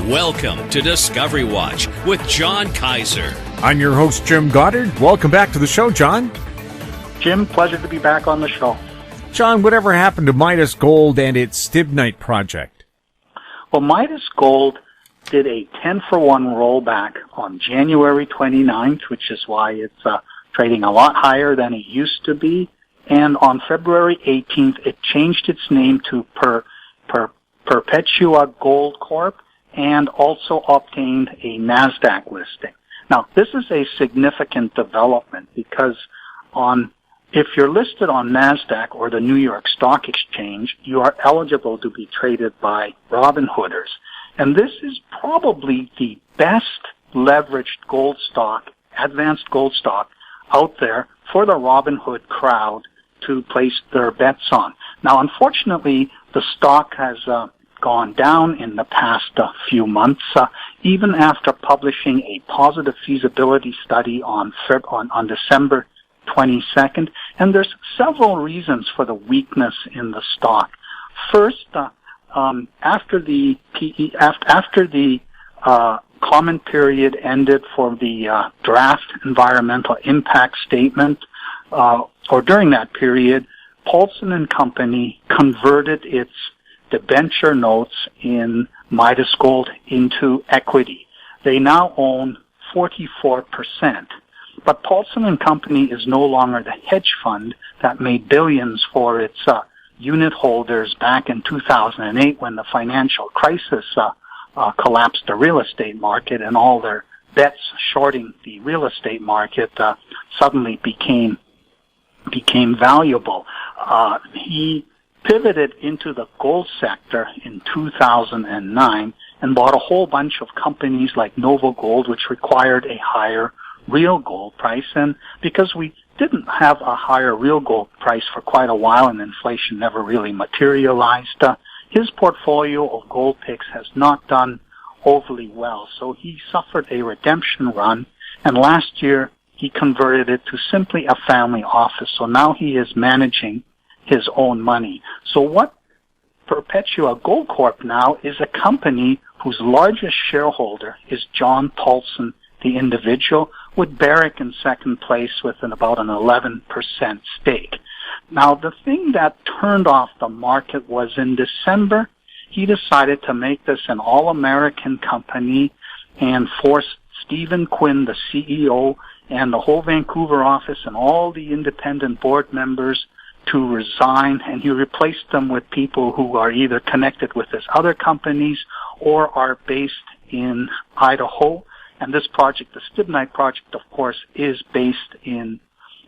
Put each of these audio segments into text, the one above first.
Welcome to Discovery Watch with John Kaiser. I'm your host, Jim Goddard. Welcome back to the show, John. Jim, pleasure to be back on the show. John, whatever happened to Midas Gold and its Stibnite project? Well, Midas Gold did a 10-for-1 rollback on January 29th, which is why it's trading a lot higher than it used to be. And on February 18th, it changed its name to Perpetual Gold Corp and also obtained a NASDAQ listing. Now, this is a significant development because if you're listed on NASDAQ or the New York Stock Exchange, you are eligible to be traded by Robinhooders. And this is probably the best leveraged gold stock, advanced gold stock, out there for the Robinhood crowd to place their bets on. Now, unfortunately, the stock has gone down in the past few months, even after publishing a positive feasibility study on December 22nd, and there's several reasons for the weakness in the stock. First, after the comment period ended for the draft environmental impact statement, or during that period, Paulson and Company converted its debenture notes in Midas Gold into equity. They now own 44%. But Paulson and Company is no longer the hedge fund that made billions for its unit holders back in 2008 when the financial crisis collapsed the real estate market, and all their bets shorting the real estate market suddenly became valuable. He pivoted into the gold sector in 2009 and bought a whole bunch of companies like Nova Gold, which required a higher real gold price. And because we didn't have a higher real gold price for quite a while and inflation never really materialized, his portfolio of gold picks has not done overly well. So he suffered a redemption run, and last year he converted it to simply a family office. So now he is managing his own money. So what Perpetual Gold Corp now is a company whose largest shareholder is John Paulson, the individual, with Barrick in second place with about an 11% stake. Now, the thing that turned off the market was in December, he decided to make this an all-American company and forced Stephen Quinn, the CEO, and the whole Vancouver office and all the independent board members to resign, and he replaced them with people who are either connected with his other companies or are based in Idaho. And this project, the Stibnite project, of course, is based in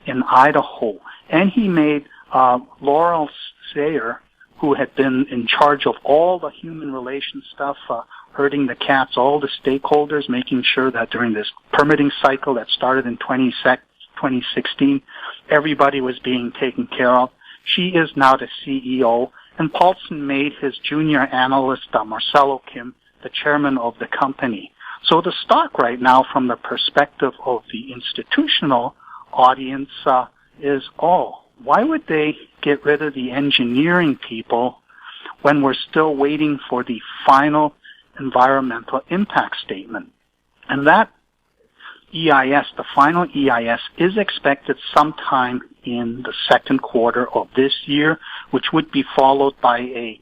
Idaho. And he made Laurel Sayer, who had been in charge of all the human relations stuff, herding the cats, all the stakeholders, making sure that during this permitting cycle that started in 2016, everybody was being taken care of. She is now the CEO, and Paulson made his junior analyst, Marcelo Kim, the chairman of the company. So the stock right now, from the perspective of the institutional audience, is, why would they get rid of the engineering people when we're still waiting for the final environmental impact statement? And that EIS, the final EIS, is expected sometime in the second quarter of this year, which would be followed by a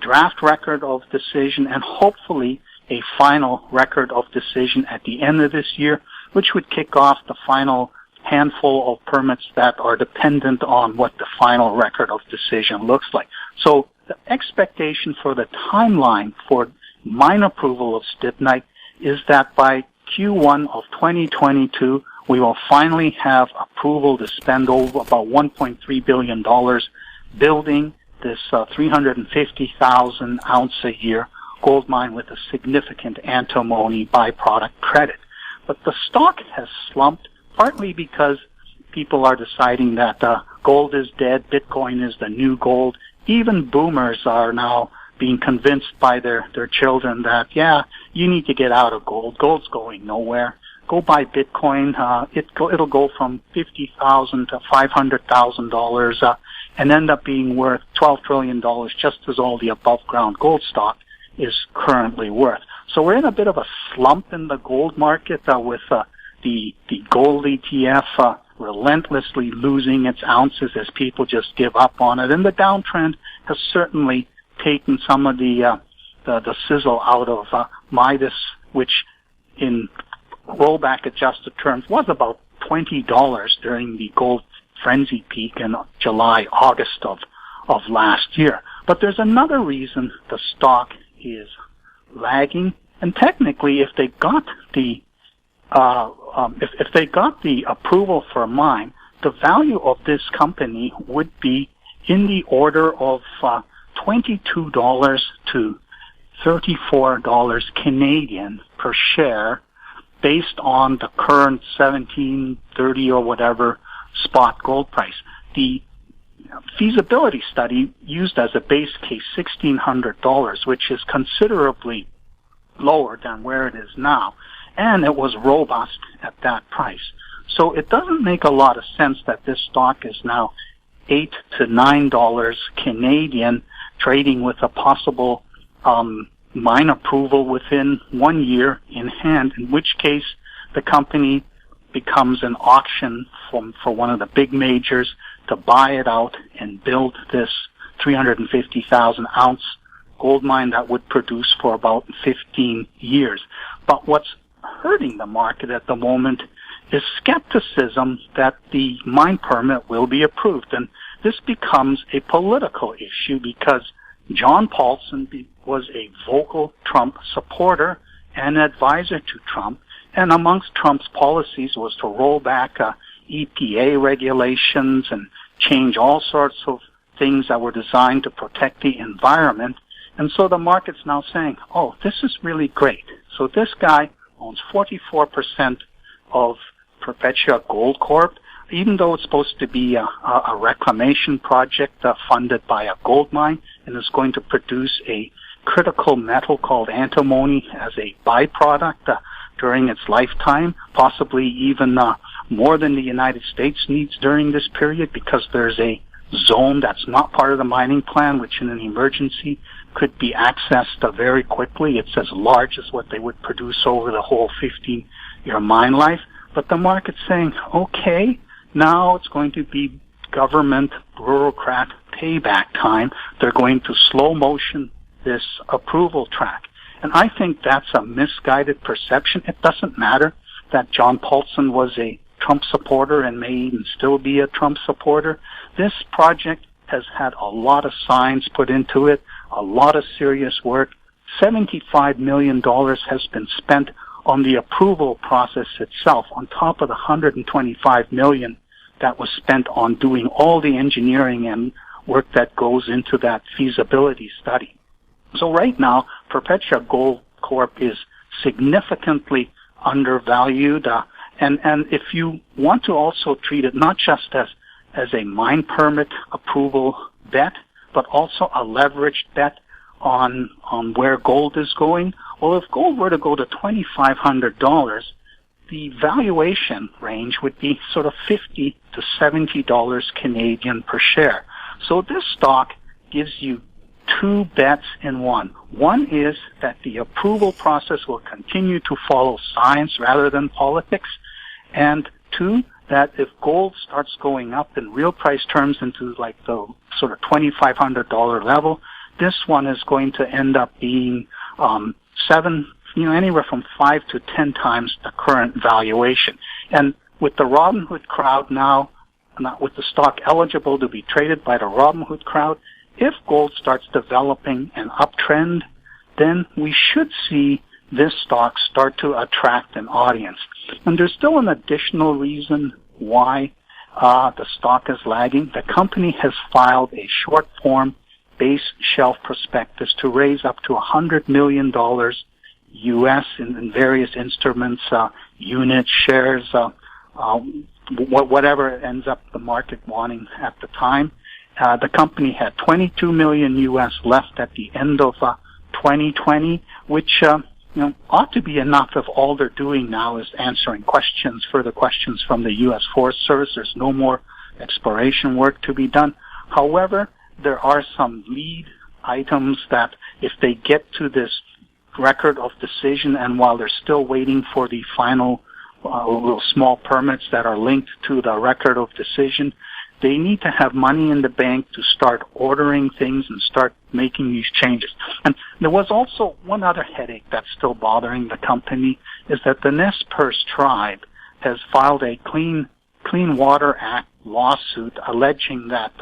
draft record of decision and hopefully a final record of decision at the end of this year, which would kick off the final handful of permits that are dependent on what the final record of decision looks like. So the expectation for the timeline for mine approval of Stibnite is that by Q1 of 2022, we will finally have approval to spend over about $1.3 billion building this 350,000 ounce a year gold mine with a significant antimony byproduct credit. But the stock has slumped partly because people are deciding that gold is dead, Bitcoin is the new gold. Even boomers are now being convinced by their children that, you need to get out of gold. Gold's going nowhere. Go buy Bitcoin. It'll go from $50,000 to $500,000 and end up being worth $12 trillion, just as all the above ground gold stock is currently worth. So we're in a bit of a slump in the gold market with the gold ETF relentlessly losing its ounces as people just give up on it. And the downtrend has certainly taken some of the sizzle out of Midas, which in rollback adjusted terms was about $20 during the gold frenzy peak in July, August of last year. But there's another reason the stock is lagging, and technically if they got the if they got the approval for a mine, the value of this company would be in the order of $22 to $34 Canadian per share, based on the current 17.30 or whatever spot gold price. The feasibility study used as a base case $1,600, which is considerably lower than where it is now, and it was robust at that price. So it doesn't make a lot of sense that this stock is now $8 to $9 Canadian, trading with a possible mine approval within 1 year in hand, in which case the company becomes an auction for one of the big majors to buy it out and build this 350,000 ounce gold mine that would produce for about 15 years. But what's hurting the market at the moment is skepticism that the mine permit will be approved. And this becomes a political issue because John Paulson was a vocal Trump supporter and advisor to Trump, and amongst Trump's policies was to roll back EPA regulations and change all sorts of things that were designed to protect the environment. And so the market's now saying, oh, this is really great. So this guy owns 44% of Perpetual Gold Corp, even though it's supposed to be a reclamation project funded by a gold mine and is going to produce a critical metal called antimony as a byproduct during its lifetime, possibly even more than the United States needs during this period, because there's a zone that's not part of the mining plan, which in an emergency could be accessed very quickly. It's as large as what they would produce over the whole 15-year mine life. But the market's saying, okay, now it's going to be government bureaucrat payback time. They're going to slow motion this approval track. And I think that's a misguided perception. It doesn't matter that John Paulson was a Trump supporter and may even still be a Trump supporter. This project has had a lot of science put into it, a lot of serious work. $75 million has been spent on the approval process itself, on top of the $125 million that was spent on doing all the engineering and work that goes into that feasibility study. So right now, Perpetual Gold Corp is significantly undervalued, and if you want to also treat it not just as a mine permit approval bet, but also a leveraged bet on where gold is going. Well, if gold were to go to $2,500, the valuation range would be sort of $50 to $70 Canadian per share. So this stock gives you two bets in one. One is that the approval process will continue to follow science rather than politics. And two, that if gold starts going up in real price terms into like the sort of $2,500 level, this one is going to end up being anywhere from 5 to 10 times the current valuation. And with the Robinhood crowd now, not with the stock eligible to be traded by the Robinhood crowd, if gold starts developing an uptrend, then we should see this stock start to attract an audience. And there's still an additional reason why the stock is lagging. The company has filed a short form base shelf prospectus to raise up to $100 million U.S. in various instruments, units, shares, whatever ends up the market wanting at the time. The company had $22 million U.S. left at the end of 2020, which ought to be enough if all they're doing now is answering further questions from the U.S. Forest Service. There's no more exploration work to be done. However, there are some lead items that if they get to this record of decision, and while they're still waiting for the final little small permits that are linked to the record of decision, they need to have money in the bank to start ordering things and start making these changes. And there was also one other headache that's still bothering the company, is that the Nez Perce tribe has filed a Clean Water Act lawsuit alleging that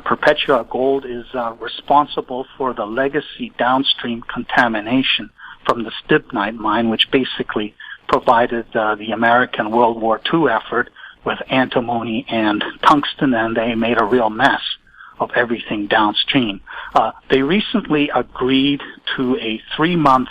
Perpetual Gold is responsible for the legacy downstream contamination from the stibnite mine, which basically provided the American World War II effort with antimony and tungsten, and they made a real mess of everything downstream. They recently agreed to a 3-month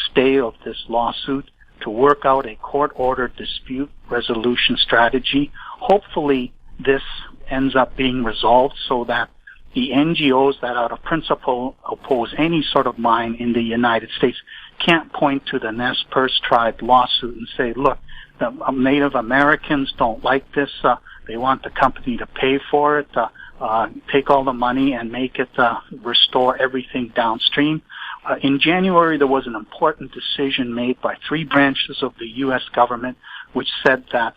stay of this lawsuit to work out a court-ordered dispute resolution strategy. Hopefully this ends up being resolved so that the NGOs that out of principle oppose any sort of mine in the United States can't point to the Nez Perce tribe lawsuit and say, look, the Native Americans don't like this. They want the company to pay for it, take all the money and make it restore everything downstream. In January, there was an important decision made by 3 branches of the U.S. government which said that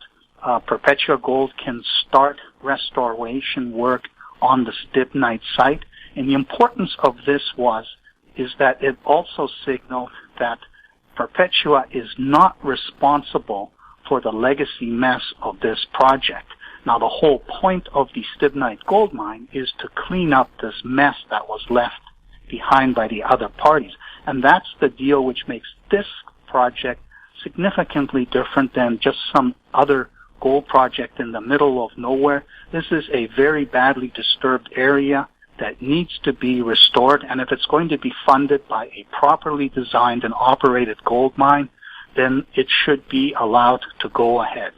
Perpetual Gold can start restoration work on the stibnite site. And the importance of this is that it also signaled that Perpetua is not responsible for the legacy mess of this project. Now, the whole point of the stibnite gold mine is to clean up this mess that was left behind by the other parties. And that's the deal which makes this project significantly different than just some other gold project in the middle of nowhere. This is a very badly disturbed area that needs to be restored, and if it's going to be funded by a properly designed and operated gold mine, then it should be allowed to go ahead.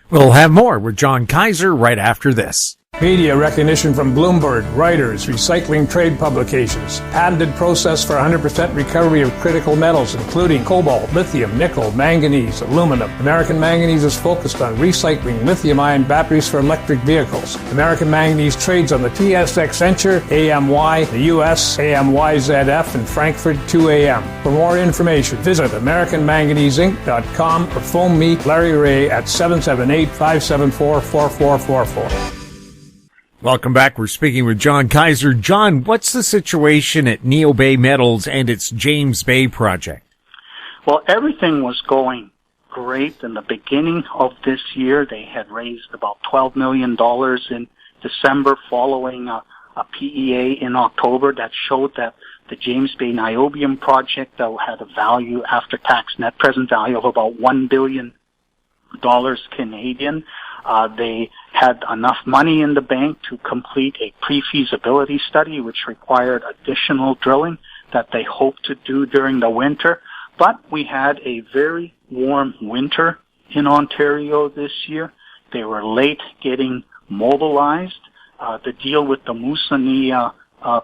We'll have more with John Kaiser right after this. Media recognition from Bloomberg, Reuters, recycling trade publications, patented process for 100% recovery of critical metals, including cobalt, lithium, nickel, manganese, aluminum. American Manganese is focused on recycling lithium-ion batteries for electric vehicles. American Manganese trades on the TSX Venture, AMY, the US, AMYZF, and Frankfurt 2AM. For more information, visit AmericanManganeseInc.com or phone me, Larry Ray, at 778-574-4444. Welcome back. We're speaking with John Kaiser. John, what's the situation at Neo Bay Metals and its James Bay project? Well, everything was going great in the beginning of this year. They had raised about $12 million in December following a PEA in October that showed that the James Bay niobium project had a value after tax net present value of about $1 billion Canadian. They had enough money in the bank to complete a pre-feasibility study, which required additional drilling that they hoped to do during the winter. But we had a very warm winter in Ontario this year. They were late getting mobilized. The deal with the Moosonee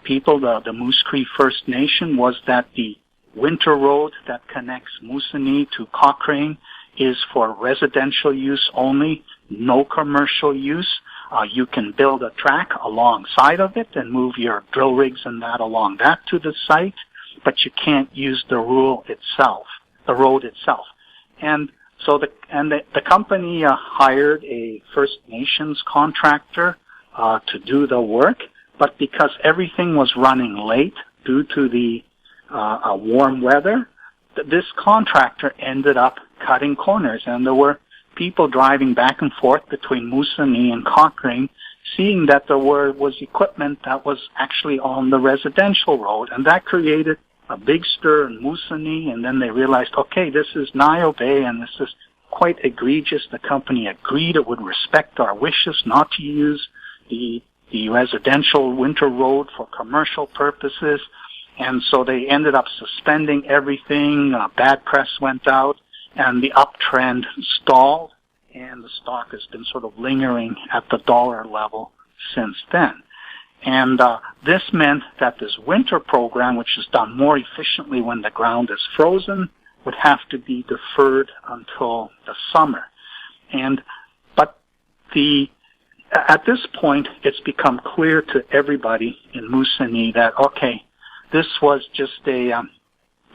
people, the Moose Cree First Nation, was that the winter road that connects Moosonee to Cochrane is for residential use only, no commercial use. You can build a track alongside of it and move your drill rigs and that along that to the site, but you can't use the road itself. And so the company hired a First Nations contractor to do the work, but because everything was running late due to the warm weather, this contractor ended up cutting corners, and there were people driving back and forth between Moosonee and Cochrane, seeing that there was equipment that was actually on the residential road, and that created a big stir in Moosonee, and then they realized, okay, this is Nio Bay, and this is quite egregious. The company agreed it would respect our wishes not to use the residential winter road for commercial purposes, and so they ended up suspending everything. Bad press went out, and the uptrend stalled, and the stock has been sort of lingering at the dollar level since then. And this meant that this winter program, which is done more efficiently when the ground is frozen, would have to be deferred until the summer. But at this point, it's become clear to everybody in Moosonee that, okay, this was just a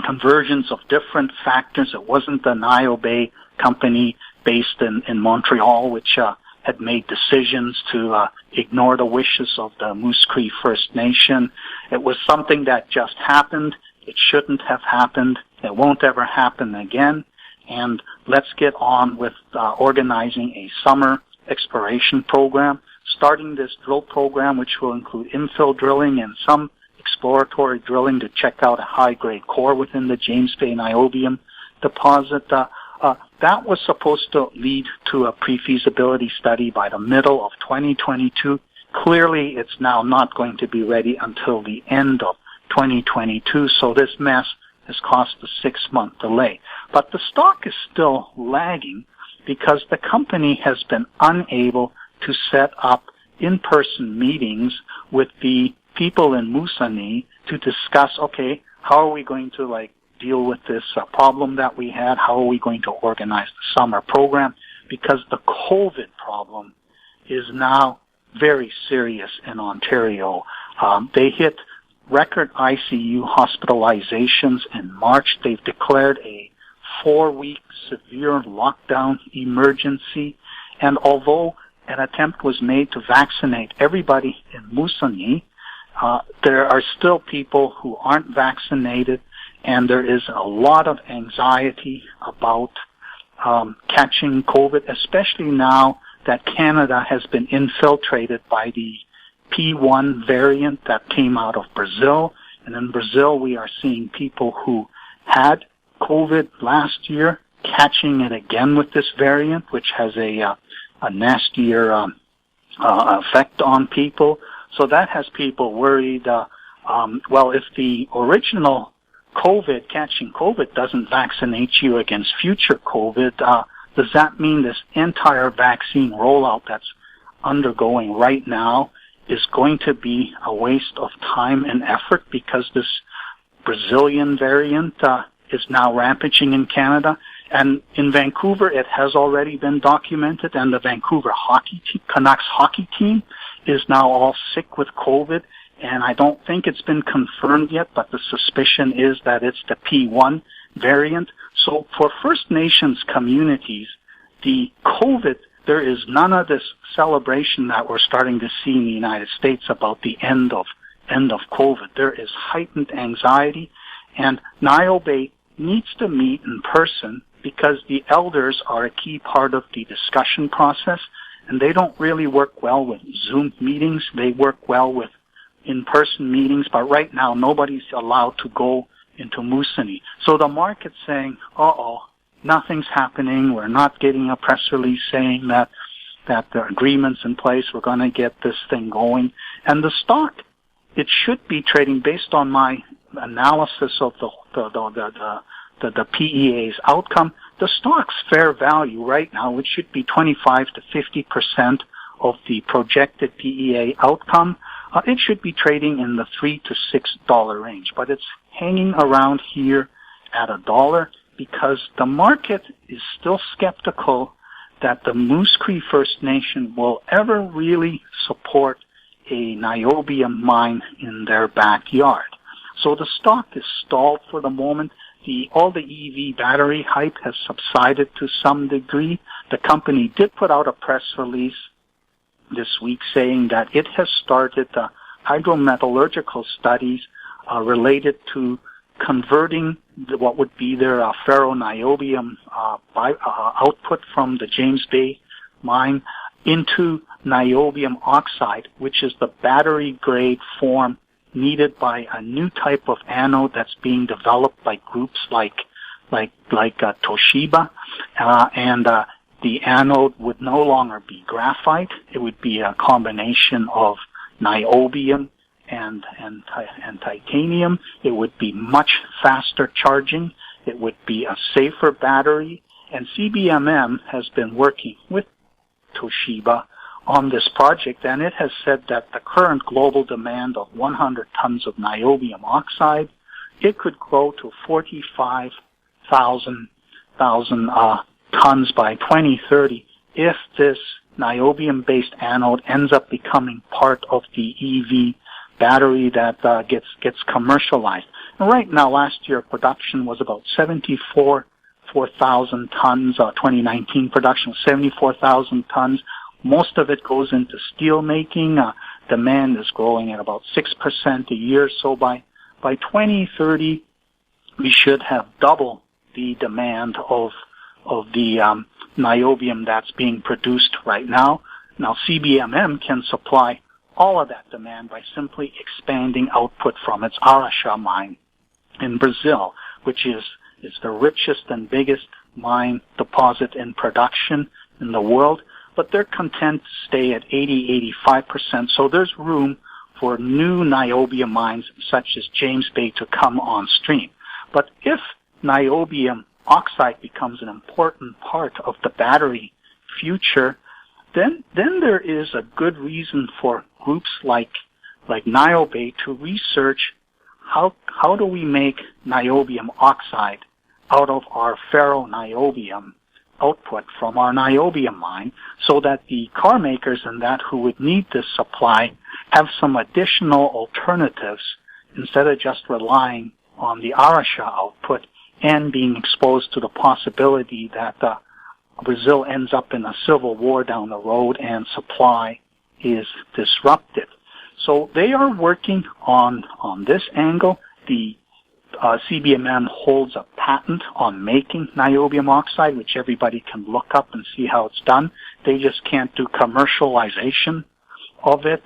convergence of different factors. It wasn't the Niobey company based in Montreal, which had made decisions to ignore the wishes of the Moose Cree First Nation. It was something that just happened. It shouldn't have happened. It won't ever happen again. And let's get on with organizing a summer exploration program, starting this drill program, which will include infill drilling and some exploratory drilling to check out a high-grade core within the James Bay niobium deposit. That was supposed to lead to a pre-feasibility study by the middle of 2022. Clearly, it's now not going to be ready until the end of 2022, so this mess has cost a 6-month delay. But the stock is still lagging because the company has been unable to set up in-person meetings with the people in Moosonee to discuss, okay, how are we going to deal with this problem that we had? How are we going to organize the summer program? Because the COVID problem is now very serious in Ontario. They hit record ICU hospitalizations in March. They've declared a 4-week severe lockdown emergency. And although an attempt was made to vaccinate everybody in Moosonee, there are still people who aren't vaccinated, and there is a lot of anxiety about catching COVID, especially now that Canada has been infiltrated by the P1 variant that came out of Brazil. And in Brazil, we are seeing people who had COVID last year catching it again with this variant, which has a nastier effect on people. So that has people worried, if the original catching COVID doesn't vaccinate you against future COVID, does that mean this entire vaccine rollout that's undergoing right now is going to be a waste of time and effort because this Brazilian variant is now rampaging in Canada? And in Vancouver, it has already been documented, and the Vancouver Canucks hockey team is now all sick with COVID, and I don't think it's been confirmed yet, but the suspicion is that it's the P1 variant. So for First Nations communities, the COVID, there is none of this celebration that we're starting to see in the United States about the end of COVID. There is heightened anxiety, and Niobey needs to meet in person because the elders are a key part of the discussion process, and they don't really work well with Zoom meetings. They work well with in-person meetings, but right now nobody's allowed to go into Moosonee. So the market's saying, nothing's happening. We're not getting a press release saying that the agreement's in place. We're going to get this thing going. And the stock, it should be trading based on my analysis of the PEA's outcome. The stock's fair value right now, which should be 25 to 50% of the projected PEA outcome, it should be trading in the $3 to $6 range, but it's hanging around here at $1 because the market is still skeptical that the Moose Cree First Nation will ever really support a niobium mine in their backyard. So the stock is stalled for the moment. All the EV battery hype has subsided to some degree. The company did put out a press release this week saying that it has started hydrometallurgical studies related to converting what would be their ferroniobium output from the James Bay mine into niobium oxide, which is the battery-grade form needed by a new type of anode that's being developed by groups like Toshiba, and the anode would no longer be graphite. It would be a combination of niobium and titanium. It would be much faster charging. It would be a safer battery. And CBMM has been working with Toshiba on this project, and it has said that the current global demand of 100 tons of niobium oxide, it could grow to 45,000 tons by 2030 if this niobium-based anode ends up becoming part of the EV battery that gets commercialized. Right now, last year production was about 74,000 tons. 2019 production was 74,000 tons. Most of it goes into steel making. Demand is growing at about 6% a year. So by 2030, we should have double the demand of the niobium that's being produced right now. Now, CBMM can supply all of that demand by simply expanding output from its Araxá mine in Brazil, which is the richest and biggest mine deposit in production in the world. But they're content to stay at 80-85%. So there's room for new niobium mines such as James Bay to come on stream. But if niobium oxide becomes an important part of the battery future, then there is a good reason for groups like NIOBE to research how do we make niobium oxide out of our ferroniobium output from our niobium mine, so that the car makers and that who would need this supply have some additional alternatives instead of just relying on the Araxá output and being exposed to the possibility that Brazil ends up in a civil war down the road and supply is disrupted. So they are working on this angle. The CBMM holds a patent on making niobium oxide, which everybody can look up and see how it's done. They just can't do commercialization of it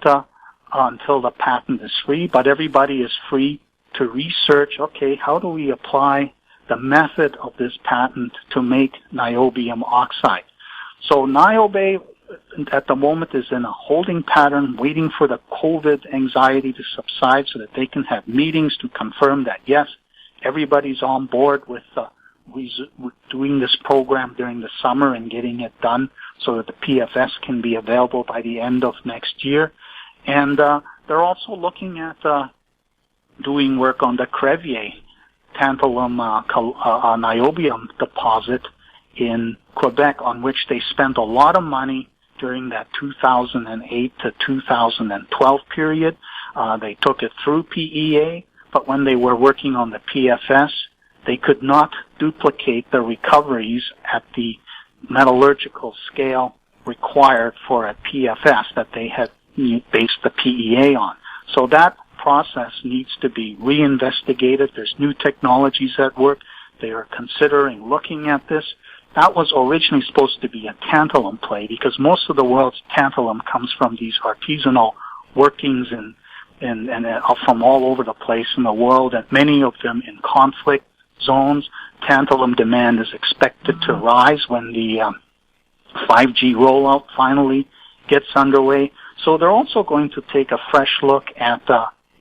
until the patent is free, but everybody is free to research, okay, how do we apply the method of this patent to make niobium oxide? So NIOBE at the moment is in a holding pattern, waiting for the COVID anxiety to subside so that they can have meetings to confirm that, yes, everybody's on board with doing this program during the summer and getting it done so that the PFS can be available by the end of next year. And they're also looking at doing work on the Crevier tantalum niobium deposit in Quebec, on which they spent a lot of money during that 2008 to 2012 period. They took it through PEA, but when they were working on the PFS, they could not duplicate the recoveries at the metallurgical scale required for a PFS that they had based the PEA on. So that process needs to be reinvestigated. There's new technologies at work. They are considering looking at this. That was originally supposed to be a tantalum play because most of the world's tantalum comes from these artisanal workings and from all over the place in the world, and many of them in conflict zones. Tantalum demand is expected to rise when the 5G rollout finally gets underway. So they're also going to take a fresh look at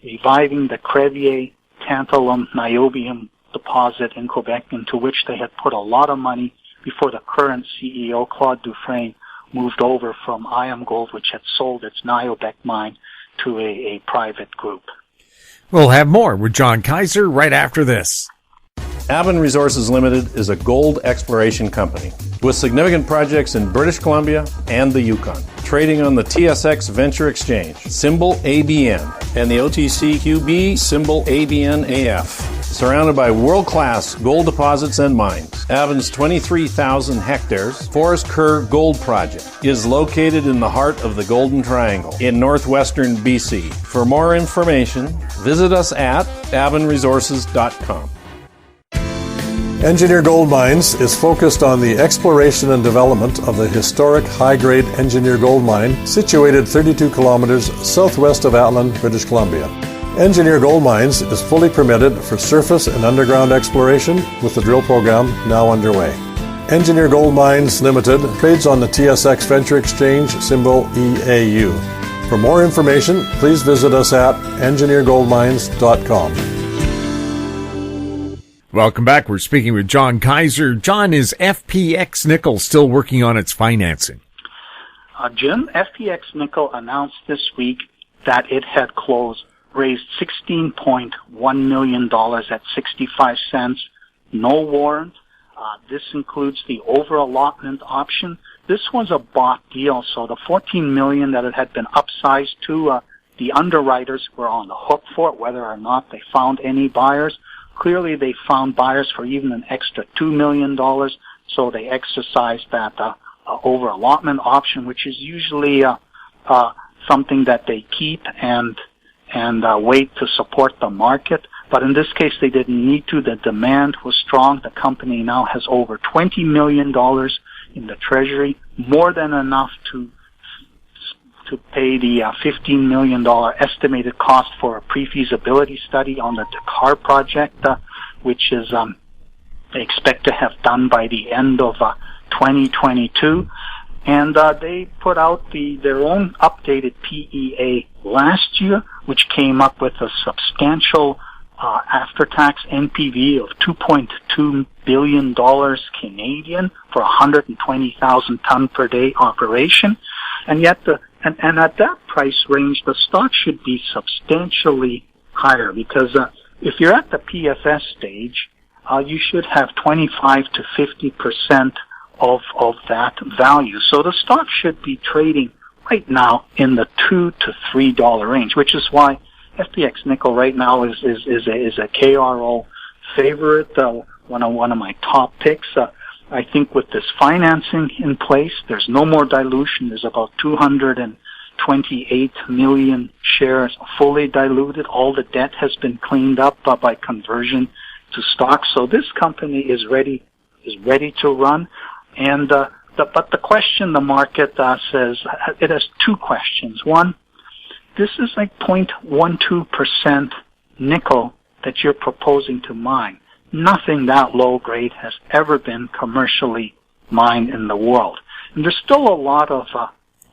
reviving the Crevier tantalum niobium deposit in Quebec, into which they had put a lot of money before the current CEO, Claude Dufresne, moved over from IAMGOLD, which had sold its Niobec mine to a private group. We'll have more with John Kaiser right after this. Aben Resources Limited is a gold exploration company with significant projects in British Columbia and the Yukon, trading on the TSX Venture Exchange, symbol ABN, and the OTCQB, symbol ABNAF. Surrounded by world-class gold deposits and mines, Aben's 23,000 hectares Forest Kerr Gold Project is located in the heart of the Golden Triangle in northwestern BC. For more information, visit us at abenresources.com. Engineer Gold Mines is focused on the exploration and development of the historic high-grade Engineer Gold Mine situated 32 kilometers southwest of Atlan, British Columbia. Engineer Gold Mines is fully permitted for surface and underground exploration with the drill program now underway. Engineer Gold Mines Limited trades on the TSX Venture Exchange, symbol EAU. For more information, please visit us at engineergoldmines.com. Welcome back. We're speaking with John Kaiser. John, is FPX Nickel still working on its financing? Jim, FPX Nickel announced this week that it had raised $16.1 million at 65 cents, no warrant. This includes the over-allotment option. This was a bought deal, so the $14 million that it had been upsized to the underwriters were on the hook for it, whether or not they found any buyers. Clearly, they found buyers for even an extra $2 million, so they exercised that over allotment option, which is usually something that they keep and wait to support the market. But in this case, they didn't need to. The demand was strong. The company now has over $20 million in the treasury, more than enough to pay the $15 million estimated cost for a pre-feasibility study on the Dakar project, which is they expect to have done by the end of 2022. And they put out their own updated PEA last year, which came up with a substantial after-tax NPV of $2.2 billion Canadian for a 120,000 ton per day operation. And yet and at that price range, the stock should be substantially higher, because if you're at the PFS stage, you should have 25 to 50% of that value. So the stock should be trading right now in the $2 to $3 range, which is why FPX Nickel right now is a KRO favorite, one of my top picks. I think with this financing in place, there's no more dilution. There's about 228 million shares fully diluted. All the debt has been cleaned up by conversion to stock. So this company is ready to run. And but the question the market says, it has two questions. One, this is like 0.12% nickel that you're proposing to mine. Nothing that low grade has ever been commercially mined in the world. And there's still a lot of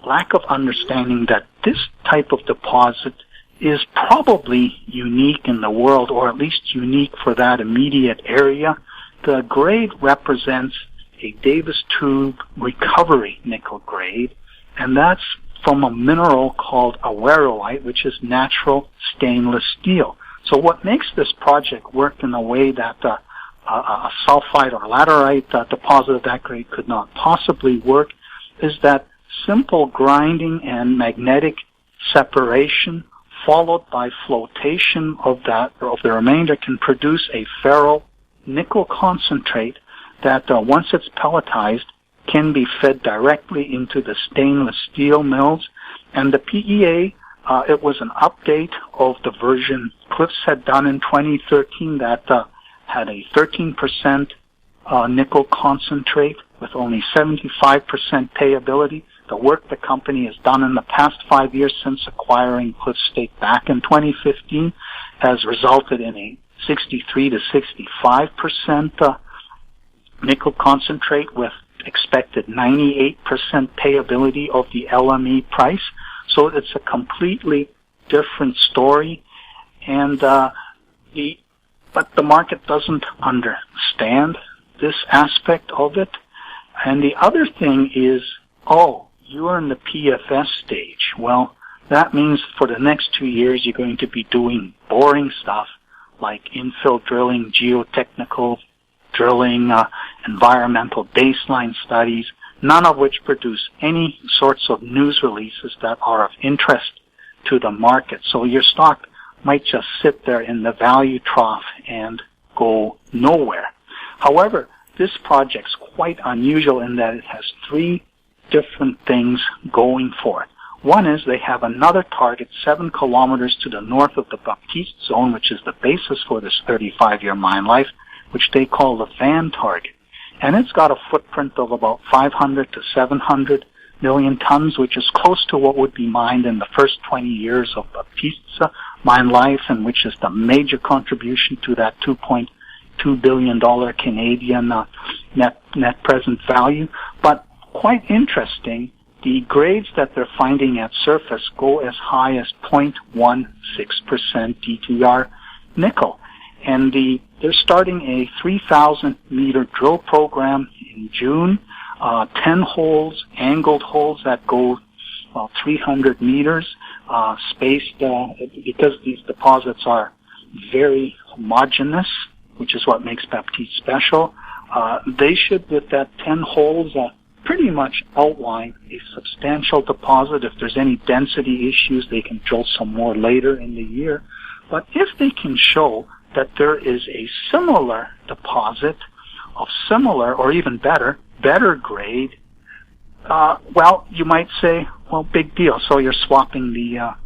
lack of understanding that this type of deposit is probably unique in the world, or at least unique for that immediate area. The grade represents a Davis tube recovery nickel grade, and that's from a mineral called awaroite, which is natural stainless steel. So what makes this project work in a way that a sulfide or laterite deposit of that grade could not possibly work is that simple grinding and magnetic separation followed by flotation of the remainder can produce a ferro nickel concentrate that once it's pelletized can be fed directly into the stainless steel mills. And the PEA, it was an update of the version Cliffs had done in 2013 that had a 13% nickel concentrate with only 75% payability. The work the company has done in the past 5 years since acquiring Cliffs stake back in 2015 has resulted in a 63 to 65% nickel concentrate with expected 98% payability of the LME price. So it's a completely different story, and but the market doesn't understand this aspect of it. And the other thing is, you're in the PFS stage. Well, that means for the next 2 years you're going to be doing boring stuff like infill drilling, geotechnical drilling, environmental baseline studies, none of which produce any sorts of news releases that are of interest to the market. So your stock might just sit there in the value trough and go nowhere. However, this project's quite unusual in that it has three different things going for it. One is they have another target 7 kilometers to the north of the Baptiste zone, which is the basis for this 35-year mine life, which they call the Van target. And it's got a footprint of about 500 to 700 million tons, which is close to what would be mined in the first 20 years of Baptiste's mine life, and which is the major contribution to that $2.2 billion Canadian net present value. But quite interesting, the grades that they're finding at surface go as high as 0.16% DTR nickel. And they're starting a 3,000 meter drill program in June, 10 holes, angled holes that go 300 meters, spaced, because these deposits are very homogeneous, which is what makes Baptiste special. They should, with that 10 holes, pretty much outline a substantial deposit. If there's any density issues, they can drill some more later in the year. But if they can show that there is a similar deposit of similar or even better grade, well, you might say, well, big deal. So you're swapping the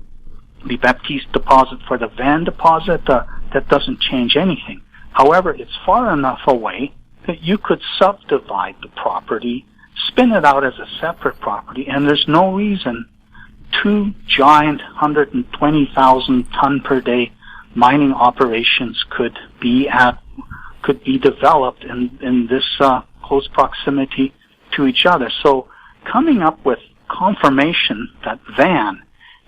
Baptiste deposit for the Van deposit. That doesn't change anything. However, it's far enough away that you could subdivide the property, spin it out as a separate property, and there's no reason two giant 120,000 ton per day mining operations could be developed in this close proximity to each other. So coming up with confirmation that Van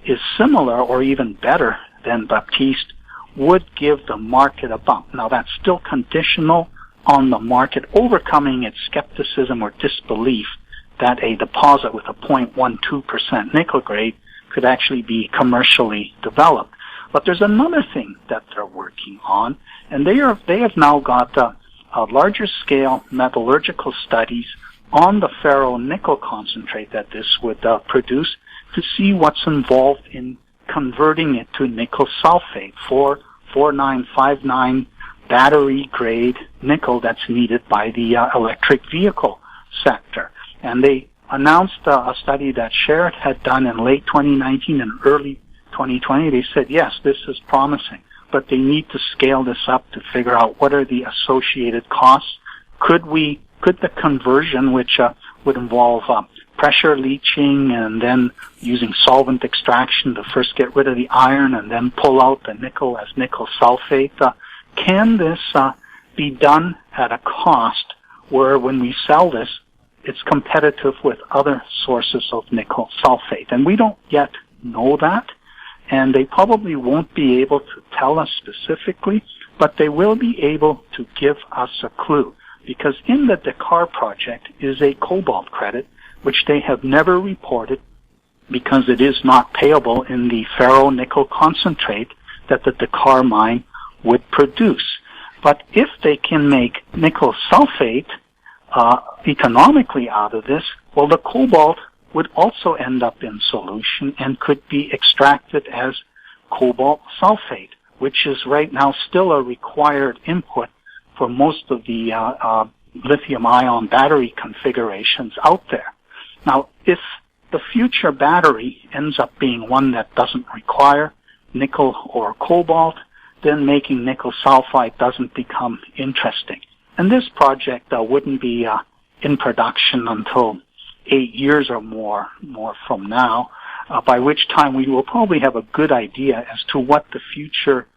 is similar or even better than Baptiste would give the market a bump. Now, that's still conditional on the market overcoming its skepticism or disbelief that a deposit with a 0.12% nickel grade could actually be commercially developed. But there's another thing that they're working on, and they have now got a larger scale metallurgical studies on the ferro-nickel concentrate that this would produce to see what's involved in converting it to nickel sulfate, 4959 battery grade nickel that's needed by the electric vehicle sector. And they announced a study that Sherritt had done in late 2019 and early 2020. They said, yes, this is promising, but they need to scale this up to figure out what are the associated costs. Could the conversion, which would involve pressure leaching and then using solvent extraction to first get rid of the iron and then pull out the nickel as nickel sulfate, can this be done at a cost where when we sell this, it's competitive with other sources of nickel sulfate? And we don't yet know that, and they probably won't be able to tell us specifically, but they will be able to give us a clue, because in the Dakar project is a cobalt credit, which they have never reported because it is not payable in the ferro-nickel concentrate that the Dakar mine would produce. But if they can make nickel sulfate economically out of this, well, the cobalt would also end up in solution and could be extracted as cobalt sulfate, which is right now still a required input for most of the lithium-ion battery configurations out there. Now, if the future battery ends up being one that doesn't require nickel or cobalt, then making nickel sulfide doesn't become interesting. And this project wouldn't be in production until 8 years or more from now, by which time we will probably have a good idea as to what the future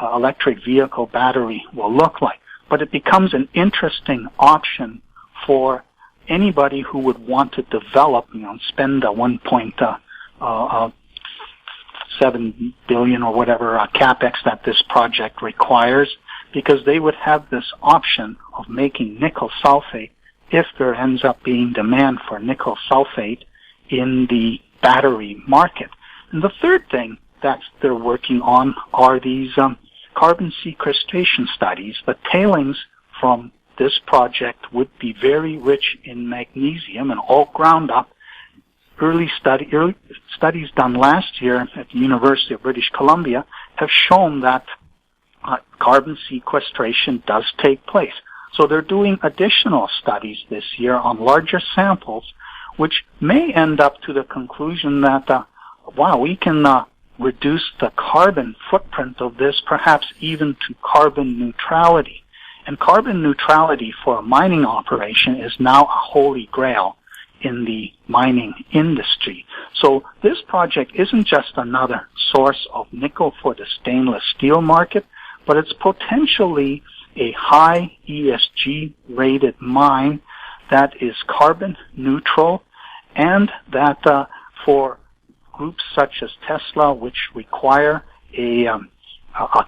electric vehicle battery will look like. But it becomes an interesting option for anybody who would want to develop, spend 1.7 billion or whatever capex that this project requires, because they would have this option of making nickel sulfate if there ends up being demand for nickel sulfate in the battery market. And the third thing that they're working on are these carbon sequestration studies. The tailings from this project would be very rich in magnesium and all ground up. Early studies done last year at the University of British Columbia have shown that carbon sequestration does take place. So they're doing additional studies this year on larger samples, which may end up to the conclusion that, we can reduce the carbon footprint of this perhaps even to carbon neutrality. And carbon neutrality for a mining operation is now a holy grail in the mining industry. So this project isn't just another source of nickel for the stainless steel market, but it's potentially a high ESG rated mine that is carbon neutral, and that for groups such as Tesla, which require a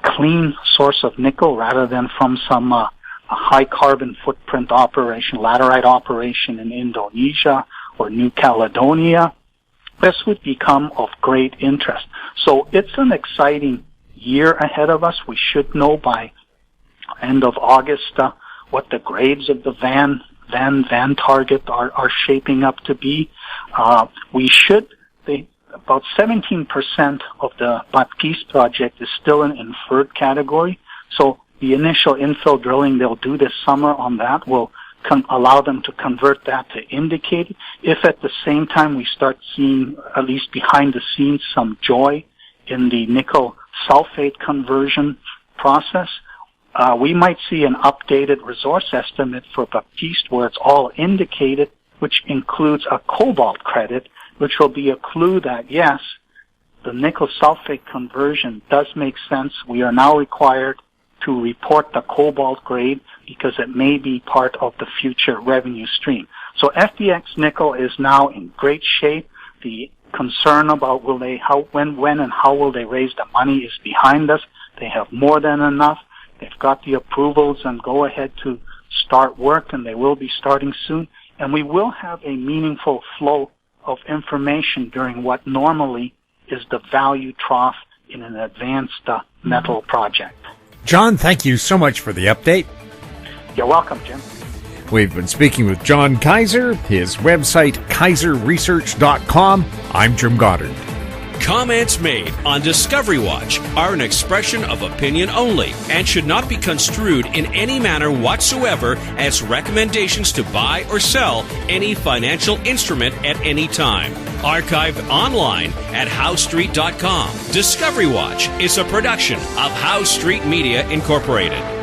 clean source of nickel rather than from some a high carbon footprint operation, laterite operation in Indonesia or New Caledonia, this would become of great interest. So it's an exciting year ahead of us. We should know by end of August what the grades of the Van Van target are shaping up to be. About 17% of the Baptiste project is still in inferred category. So the initial infill drilling they'll do this summer on that will allow them to convert that to indicated. If at the same time we start seeing, at least behind the scenes, some joy in the nickel sulfate conversion process, we might see an updated resource estimate for Baptiste where it's all indicated, which includes a cobalt credit, which will be a clue that, yes, the nickel sulfate conversion does make sense. We are now required to report the cobalt grade because it may be part of the future revenue stream. So FDX nickel is now in great shape. The concern about when and how will they raise the money is behind us. They have more than enough. They've got the approvals and go ahead to start work, and they will be starting soon. And we will have a meaningful flow of information during what normally is the value trough in an advanced metal project. John, thank you so much for the update. You're welcome, Jim. We've been speaking with John Kaiser, his website, kaiserresearch.com. I'm Jim Goddard. Comments made on Discovery Watch are an expression of opinion only and should not be construed in any manner whatsoever as recommendations to buy or sell any financial instrument at any time. Archived online at howstreet.com. Discovery Watch is a production of How Street Media Incorporated.